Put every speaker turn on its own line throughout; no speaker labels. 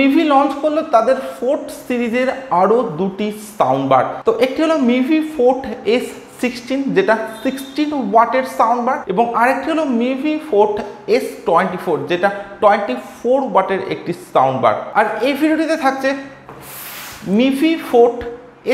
Mivi launch করলো তাদের fort সিরিজের আরো দুটি সাউন্ড বার। তো একটি হলো মিভি ফোর্ট S16 যেটা 16 ওয়াটের সাউন্ড বার, এবং আরেকটি হলো মিভি ফোর্ট S24 যেটা 24 ওয়াটের একটি সাউন্ড বার। আর এই ভিডিওটিতে থাকছে মিভি ফোর্ট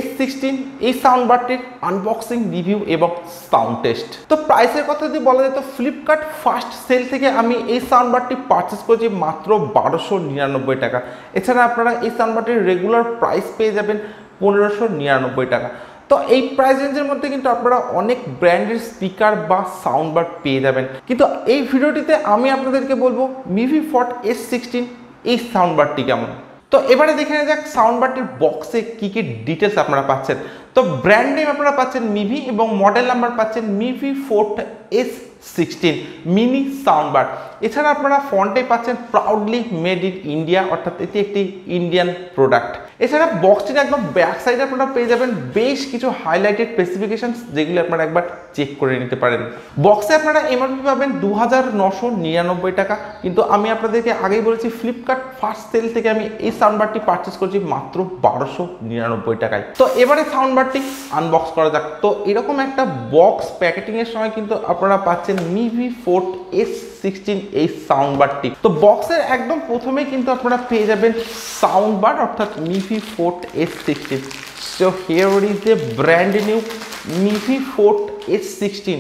S16 এই সাউন্ড বারটির আনবক্সিং, রিভিউ এবং সাউন্ড টেস্ট। তো প্রাইসের কথা যদি বলা যায় তো ফ্লিপকার্ট ফার্স্ট সেল থেকে আমি এই সাউন্ড বারটি পারচেস করেছি মাত্র 1299 টাকা। এছাড়া আপনারা এই সাউন্ড বারটির রেগুলার প্রাইস পেয়ে যাবেন 1599 টাকা। তো এই প্রাইস রেঞ্জের মধ্যে কিন্তু আপনারা অনেক ব্র্যান্ডের স্পিকার বা সাউন্ড বার পেয়ে যাবেন, কিন্তু এই ভিডিওটিতে আমি আপনাদেরকে বলবো মিভি ফোর্ট S16 এই সাউন্ড বারটি কেমন। তো এবারে দেখে নেওয়া যাক সাউন্ড বারটির বক্সে কি কি ডিটেলস আপনারা পাচ্ছেন। তো ব্র্যান্ড নেম আপনারা পাচ্ছেন মিভি এবং মডেল নাম্বার পাচ্ছেন Mivi fort S16 mini sound bar. এছাড়া আপনারা ফন্টে পাচ্ছেন প্রাউডলি মেড ইন ইন্ডিয়া, অর্থাৎ এটি একটি ইন্ডিয়ান প্রোডাক্ট। এছাড়া বক্সটির একদম ব্যাক সাইডে আপনারা পেয়ে যাবেন বেশ কিছু হাইলাইটেড স্পেসিফিকেশনস, যেগুলো আপনারা একবার চেক করে নিতে পারেন। বক্সে আপনারা এমআরপি পাবেন 2999 টাকা, কিন্তু আমি আপনাদেরকে আগেই বলেছি ফ্লিপকার্ট ফার্স্ট সেল থেকে আমি এই সাউন্ড বারটি পারচেস করেছি মাত্র 1299 টাকায়। তো এবারে সাউন্ড বারটি আনবক্স করা যাক। তো এরকম একটা বক্স প্যাকেটিং এর সময় কিন্তু আপনারা পাচ্ছেন মিভি ফোর্ট S16 এই সাউন্ড বারটি। তো বক্সের একদম প্রথমেই কিন্তু আপনারা পেয়ে যাবেন সাউন্ড বার, অর্থাৎ Mivi fort S16। So here is the brand new Mivi fort S16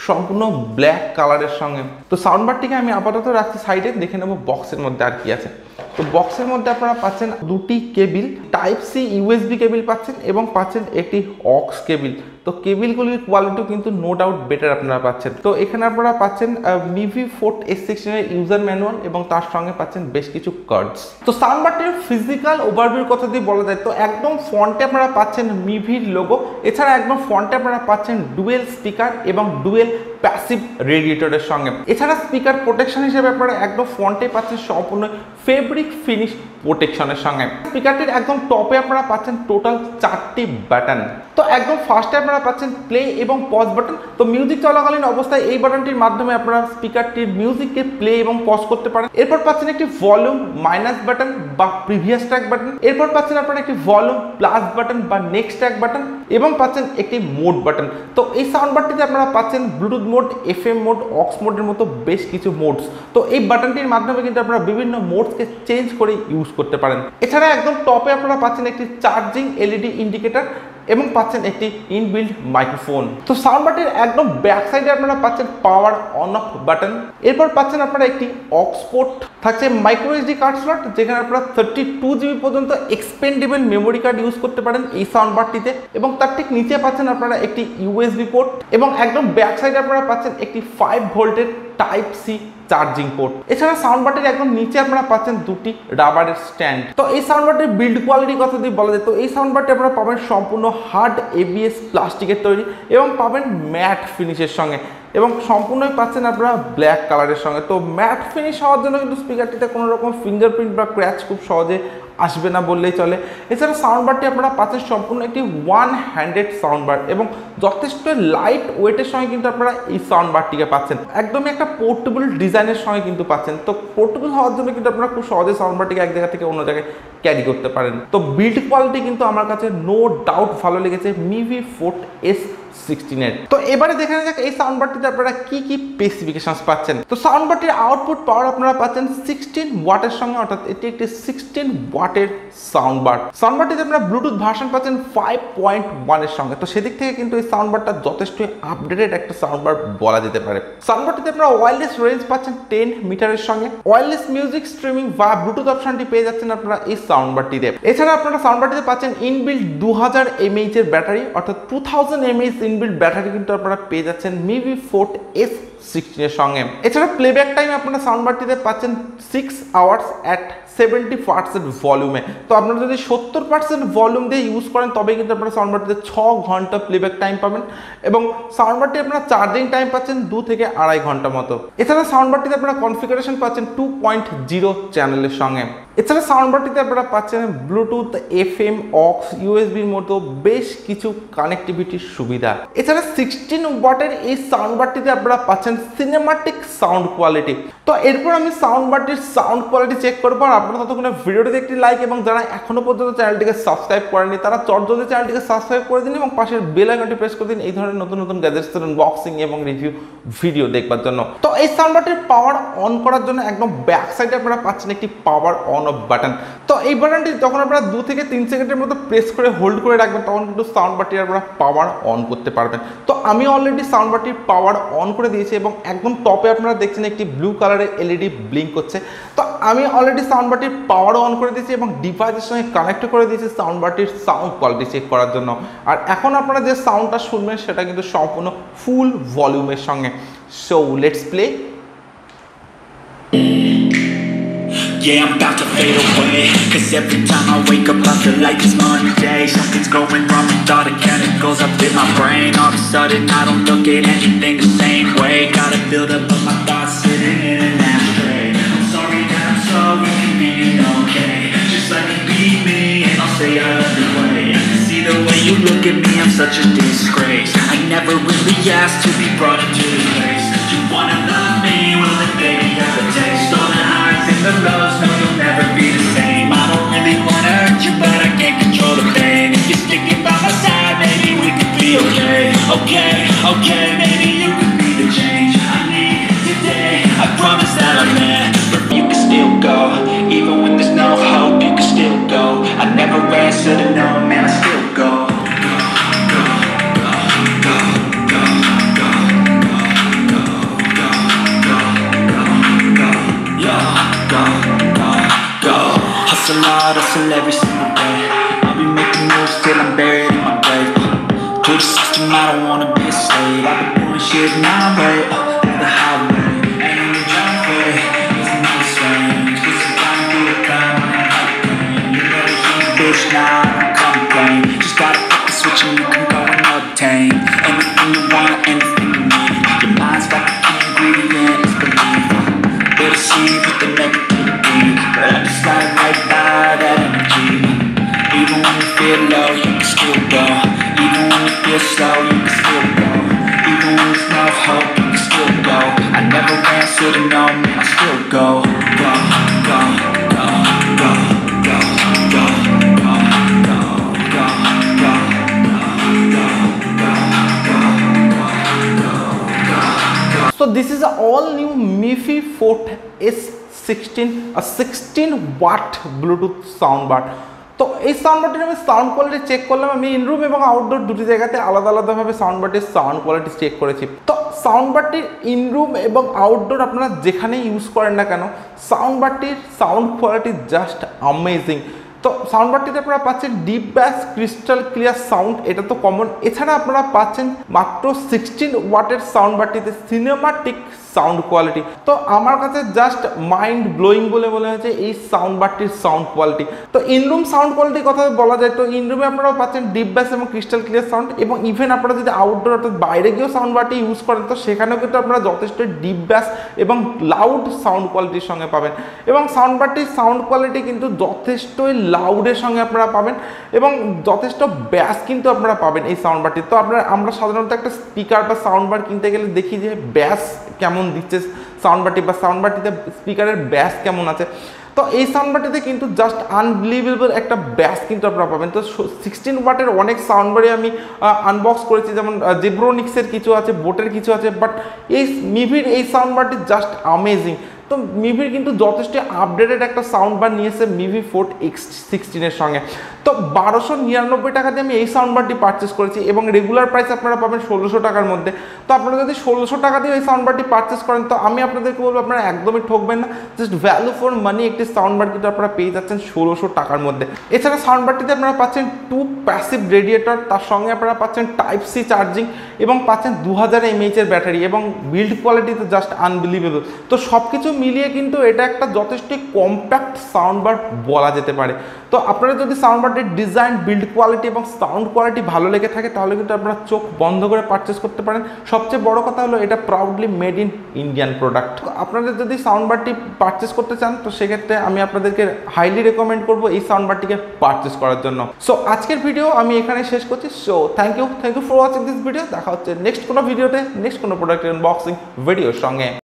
সম্পূর্ণ ব্ল্যাক কালারের সঙ্গে। তো সাউন্ড বারটিকে আমি আপাতত রাখছি সাইডে, দেখে নেব বক্সের মধ্যে আর কি আছে। তো বক্সের মধ্যে আপনারা পাচ্ছেন দুটি cable, type C USB cable পাচ্ছেন এবং পাচ্ছেন একটি অক্স কেবিল। তো কেবিলগুলির কোয়ালিটিও কিন্তু নো ডাউট বেটার আপনারা পাচ্ছেন। তো এখানে আপনারা পাচ্ছেন মিভি ফোর্ট S16 এর ইউজার ম্যানুয়াল এবং তার সঙ্গে পাচ্ছেন বেশ কিছু কার্ডস। তো সাউন্ড বারটির ফিজিক্যাল ওভারভিউর কথা যদি বলা যায় তো একদম ফ্রন্টে আপনারা পাচ্ছেন মিভির লোগো, এছাড়া একদম ফ্রন্টে আপনারা পাচ্ছেন ডুয়েল স্পিকার এবং ডুয়েল প্যাসিভ রেডিয়েটরের সঙ্গে। এছাড়া স্পিকার প্রোটেকশন হিসেবে আপনারা একদম ফ্রন্টে পাচ্ছেন সম্পূর্ণ ফেব্রিক ফিনিশ প্রোটেকশনের সঙ্গে। স্পিকারটির একদম টপে আপনারা পাচ্ছেন টোটাল 4টি বাটন। তো একদম ফার্স্টে আপনারা পাচ্ছেন প্লে এবং পজ বাটন। তো মিউজিক চলাকালীন অবস্থায় এই বাটনটির মাধ্যমে আপনারা স্পিকারটির মিউজিককে প্লে এবং পজ করতে পারেন। এরপর পাচ্ছেন একটি ভলিউম মাইনাস বাটন বা প্রিভিয়াস ট্র্যাক বাটন। এরপর পাচ্ছেন আপনারা একটি ভলিউম প্লাস বাটন বা নেক্সট ট্র্যাক বাটন এবং পাচ্ছেন একটি মোড বাটন। তো এই সাউন্ড বারটিতে আপনারা পাচ্ছেন Bluetooth mode, FM mode, aux মোডের মতো বেশ কিছু মোডস। তো এই বাটনটির মাধ্যমে কিন্তু আপনারা বিভিন্ন মোডসকে চেঞ্জ করে ইউজ করতে পারেন। এছাড়া একদম টপে আপনারা পাচ্ছেন একটি চার্জিং এলইডি ইন্ডিকেটর এবং পাচ্ছেন একটি ইনবিল্ট মাইক্রোফোন। তো সাউন্ড বারটির একদম ব্যাক সাইডে আপনারা পাচ্ছেন পাওয়ার অন অফ বাটন। এরপর পাচ্ছেন আপনারা একটি অক্স পোর্ট, থাকছে মাইক্রো এসডি কার্ড স্লট, যেখানে আপনারা 32 জিবি পর্যন্ত এক্সপেন্ডেবল মেমোরি কার্ড ইউজ করতে পারেন এই সাউন্ড বারটিতে, এবং তার ঠিক নিচে পাচ্ছেন আপনারা একটি ইউএসবি পোর্ট এবং একদম ব্যাক সাইডে আপনারা পাচ্ছেন একটি 5 ভোল্টের টাইপ সি চার্জিং পোর্ট। এছাড়া সাউন্ড বারটির একদম নিচে আপনারা পাচ্ছেন দুটি রাবারের স্ট্যান্ড। তো এই সাউন্ড বারটির বিল্ড কোয়ালিটির কথা যদি বলা যায় তো এই সাউন্ড বারটি আপনারা পাবেন সম্পূর্ণ হার্ড এবিএস প্লাস্টিকের তৈরি এবং পাবেন ম্যাট ফিনিশের সঙ্গে, এবং সম্পূর্ণই পাচ্ছেন আপনারা ব্ল্যাক কালারের সঙ্গে। তো ম্যাট ফিনিশ হওয়ার জন্য কিন্তু স্পিকারটিতে কোনো রকম ফিঙ্গারপ্রিন্ট বা ক্র্যাচ খুব সহজে আসবে না বললেই চলে। এছাড়া সাউন্ড বারটি আপনারা পাচ্ছেন সম্পূর্ণ একটি ওয়ান হ্যান্ডেড সাউন্ড বার এবং যথেষ্ট লাইট ওয়েটের সঙ্গে কিন্তু আপনারা এই সাউন্ড বারটিকে পাচ্ছেন। একদমই একটা পোর্টেবল ডিজাইনের সঙ্গে কিন্তু পাচ্ছেন। তো পোর্টেবল হওয়ার জন্য কিন্তু আপনারা খুব সহজে সাউন্ড বারটিকে এক জায়গা থেকে অন্য জায়গায় ক্যারি করতে পারেন। তো বিল্ড কোয়ালিটি কিন্তু আমার কাছে নো ডাউট ভালো লেগেছে মিভি ফোর্ট S16 এর। তো এবারে দেখে নেওয়া যাক এই সাউন্ড বারটিতে আপনারা কি কি স্পেসিফিকেশনস পাচ্ছেন। তো সাউন্ড বারটির আউটপুট পাওয়ার আপনারা পাচ্ছেন 16 ওয়াটের সঙ্গে, অর্থাৎ এটি একটি 16 ওয়াটের সাউন্ড বার। সাউন্ড বারটিতে আপনারা ব্লুটুথ ভার্সন পাচ্ছেন 5.1 এর সঙ্গে। তো সেদিক থেকে কিন্তু এই সাউন্ড বারটা যথেষ্ট আপডেটেড একটা সাউন্ড বার বলা যেতে পারে। সাউন্ড বারটিতে আপনারা ওয়্যারলেস রেঞ্জ পাচ্ছেন 10 মিটারের সঙ্গে। ওয়্যারলেস মিউজিক স্ট্রিমিং বা ব্লুটুথ অপশনটি পেয়ে যাচ্ছেন আপনারা এই সাউন্ড বারটিতে। এছাড়া আপনারা সাউন্ড বারটিতে পাচ্ছেন ইনবিল্ট 2000 mAh এর ব্যাটারি, অর্থাৎ 2000 mAh ইনবিল্ট ব্যাটারি কিন্তু আপনারা পেয়ে যাচ্ছেন মিভি ফোর্ট S16 এর সঙ্গে। এছাড়া প্লেব্যাক টাইম আপনারা সাউন্ড বারটিতে পাচ্ছেন 6 আওয়ার্স অ্যাট 70% ভলিউমে। তো আপনারা যদি 70% ভলিউম দিয়ে ইউজ করেন তবে কিন্তু আপনারা সাউন্ড বারটিতে 6 ঘন্টা প্লেব্যাক টাইম পাবেন, এবং সাউন্ড বারটি আপনারা চার্জিং টাইম পাচ্ছেন 2 থেকে আড়াই ঘন্টা মতো। এছাড়া সাউন্ড বারটিতে আপনারা কনফিগারেশন পাচ্ছেন 2.0 চ্যানেলের সঙ্গে। এছাড়া সাউন্ড বারটিতে আপনারা পাচ্ছেন ব্লুটুথ, এফএম, অক্স, ইউএসবির মতো বেশ কিছু কানেক্টিভিটির সুবিধা। এছাড়া 16 ওয়াটের এই সাউন্ড বারটিতে আপনারা পাচ্ছেন সিনেমাটিক সাউন্ড কোয়ালিটি। তো এরপর আমি সাউন্ড বারটির সাউন্ড কোয়ালিটি চেক করবো আর আপনারা ততক্ষণে ভিডিওটিতে একটি লাইক এবং যারা এখনো পর্যন্ত চ্যানেলটিকে সাবস্ক্রাইব করেনি তারা চটজলদি চ্যানেলটিকে সাবস্ক্রাইব করে দিন এবং পাশের বেল আইকনটি প্রেস করে দিন এই ধরনের নতুন নতুন গ্যাজেটসের আনবক্সিং এবং রিভিউ ভিডিও দেখবার জন্য। তো এই সাউন্ডবারটির পাওয়ার অন করার জন্য একদম ব্যাক সাইডে আপনারা পাচ্ছেন একটি পাওয়ার অন অফ বাটন। তো এই বাটনটি যখন আপনারা 2 থেকে 3 সেকেন্ডের মতো প্রেস করে হোল্ড করে রাখবেন তখন কিন্তু সাউন্ডবারটি আপনারা পাওয়ার অন করতে পারবেন। তো আমি অলরেডি সাউন্ডবারটির পাওয়ার অন করে দিয়েছি এবং একদম টপে আপনারা দেখছেন একটি ব্লু কালারের এলইডি ব্লিঙ্ক করছে। তো আমি অলরেডি সাউন্ডবারটির পাওয়ার অন করে দিয়েছি এবং ডিভাইসের সঙ্গে কানেক্ট করে দিয়েছি সাউন্ডবারটির সাউন্ড কোয়ালিটি চেক করার জন্য। আর এখন আপনারা যে সাউন্ডটা শুনবেন সেটা কিন্তু সম্পূর্ণ ফুল ভলিউমের সঙ্গে। So let's play.
Yeah, I'm about to fade away, cause every time I wake up I feel like it's Monday. Something's going wrong with all the chemicals up in my brain. All of a sudden I don't look at anything the same way. Gotta build up of my thoughts sitting in an ashtray. I'm sorry that I'm so inconvenient, okay. Just let me be me and I'll stay out of the way. See the way you look at me, I'm such a disgrace. I never really asked to be brought into this place. You wanna love me, well then baby have a taste. All the highs and the lows, no you'll never be the same. I don't really wanna hurt you, but I can't control the pain. If you're sticking by my side, maybe we could be okay. Okay, okay, maybe you could be the change I need today. I promise that I'll never. You can still go, even when there's no hope. You can still go. I never answer to no, man. I still go. Hustle hard, hustle every single day. I'll be making moves till I'm buried in my grave. To the system, I don't wanna be a slave. I've been doing shit my way, the highway. And in the driveway, it's not the same. Cause I'm trying to do the climb on that high plane. You know the heat, bitch, now I don't complain. Just gotta flip the switch and you can go and obtain anything you want, anything you need. Your mind's got the key ingredient, it's belief. Better see with the negativity, but I just slide right by that energy. Even when you feel low, you can still go. Even when you feel slow, you can still go. Even when there's no hope, you can still go. I never answer to no, man, I still go. Go, go, go, go, go, go, go, go, go, go, go.
So this is an all new Mivi S16, a 16 watt Bluetooth soundbar. তো এই সাউন্ডবারটির আমি sound quality check করলাম। আমি ইনরুম এবং outdoor দুটি জায়গাতে আলাদা আলাদাভাবে সাউন্ডবারটির সাউন্ড কোয়ালিটি চেক করেছি। তো সাউন্ডবারটির ইনরুম এবং আউটডোর আপনারা যেখানেই ইউজ করেন না কেন সাউন্ডবারটির সাউন্ড কোয়ালিটি জাস্ট অ্যামেজিং। তো সাউন্ডবারটিতে আপনারা পাচ্ছেন ডিপ ব্যাস ক্রিস্টাল ক্লিয়ার সাউন্ড, এটা তো কমন। এছাড়া আপনারা পাচ্ছেন মাত্র 16 ওয়াটের সাউন্ডবারটিতে সিনেমাটিক সাউন্ড কোয়ালিটি। তো আমার কাছে জাস্ট মাইন্ড ব্লোয়িং বলে মনে হয়েছে এই সাউন্ডবারটির সাউন্ড কোয়ালিটি। তো ইনরুম সাউন্ড কোয়ালিটির কথা বলা যায় তো ইনরুমে আপনারা পাচ্ছেন ডিপ ব্যাস এবং ক্রিস্টাল ক্লিয়ার সাউন্ড এবং ইভেন আপনারা যদি আউটডোর অর্থাৎ বাইরে গিয়েও সাউন্ডবারটি ইউজ করেন তো সেখানেও কিন্তু আপনারা যথেষ্ট ডিপ ব্যাস এবং লাউড সাউন্ড কোয়ালিটির সঙ্গে পাবেন। এবং সাউন্ডবারটির সাউন্ড কোয়ালিটি কিন্তু যথেষ্টই লাউডের সঙ্গে আপনারা পাবেন এবং যথেষ্ট ব্যাস কিন্তু আপনারা পাবেন এই সাউন্ডবারটি। তো আমরা সাধারণত একটা স্পিকার বা সাউন্ডবার কিনতে গেলে দেখি যে ব্যাস কেমন দিচ্ছে সাউন্ডবারটি বা সাউন্ডবারটিতে স্পিকারের ব্যাস কেমন আছে। তো এই সাউন্ডবারটিতে কিন্তু জাস্ট আনবিলিভেবল একটা ব্যাস কিন্তু আপনারা পাবেন। তো 16 ওয়াটের অনেক সাউন্ডবারই আমি আনবক্স করেছি, যেমন জেব্রোনিক্সের কিছু আছে, বোটের কিছু আছে, বাট এই মিভির এই সাউন্ডবারটি জাস্ট অ্যামেজিং। তো মিভির কিন্তু যথেষ্ট আপডেটেড একটা সাউন্ডবার নিয়েছে মিভি ফোর্ট X16 এর সঙ্গে। তো 1299 টাকা দিয়ে আমি এই সাউন্ডবারটি পারচেস করেছি এবং রেগুলার প্রাইস আপনারা পাবেন 1600 টাকার মধ্যে। তো আপনারা যদি 1600 টাকা দিয়ে এই সাউন্ডবারটি পারচেস করেন তো আমি আপনাদেরকে বলবো আপনারা একদমই ঠকবেন না। জাস্ট ভ্যালু ফর মানি একটি সাউন্ডবার কিন্তু আপনারা পেয়ে যাচ্ছেন 1600 টাকার মধ্যে। এছাড়া সাউন্ডবারটিতে আপনারা পাচ্ছেন 2 প্যাসিভ রেডিয়েটর, তার সঙ্গে আপনারা পাচ্ছেন টাইপ সি চার্জিং এবং পাচ্ছেন 2000 mAh এর ব্যাটারি এবং বিল্ড কোয়ালিটি তো জাস্ট আনবিলিভেবল। তো সব কিছু মিলিয়ে কিন্তু এটা একটা যথেষ্ট কম্প্যাক্ট সাউন্ডবার বলা যেতে পারে। তো আপনারা যদি সাউন্ডবারটির ডিজাইন, বিল্ড কোয়ালিটি এবং সাউন্ড কোয়ালিটি ভালো লেগে থাকে তাহলে কিন্তু আপনারা চোখ বন্ধ করে পারচেস করতে পারেন। সবচেয়ে বড় কথা হলো এটা proudly made in Indian product. আপনারা যদি সাউন্ডবারটি পারচেস করতে চান তো সেক্ষেত্রে আমি আপনাদেরকে হাইলি রেকমেন্ড করবো এই সাউন্ডবারটিকে পারচেস করার জন্য। সো আজকের ভিডিও আমি এখানে শেষ করছি। So thank you for watching this video. দেখা হচ্ছে নেক্সট কোনো ভিডিওতে, নেক্সট কোনো প্রোডাক্টের আনবক্সিং ভিডিওর সঙ্গে।